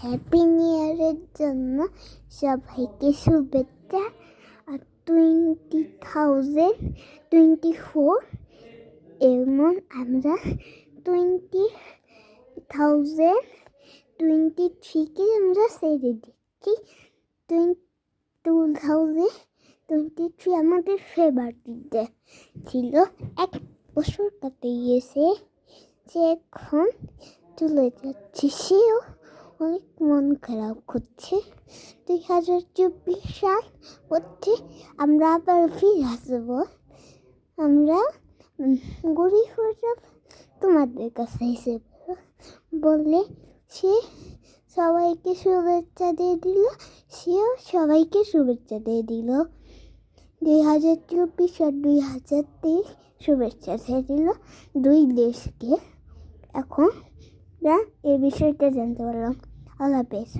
Happy new ইয়ারের জন্য সবাইকে শুভেচ্ছা। আর 2024 এমন আমরা 2023কে আমরা ছেড়ে দিচ্ছি। 2023 আমাদের ফেভারিট ছিল। এক বছর কাটে গিয়েছে, যে এখন চলে যাচ্ছে, সেও অনেক মন খারাপ করছে। 2024 সাল হচ্ছে আমরা আবার ফিরে আসবো। আমরা গরিব তোমাদের কাছে এসে বললে সে সবাইকে শুভেচ্ছা দিয়ে দিল, সেও সবাইকে শুভেচ্ছা দিয়ে দিল। 2024 আর 2023 শুভেচ্ছা দিয়ে দিল দুই দেশকে। এখন এই বিষয়টা জানতে পারলাম। আল্লাহ হাফেজ।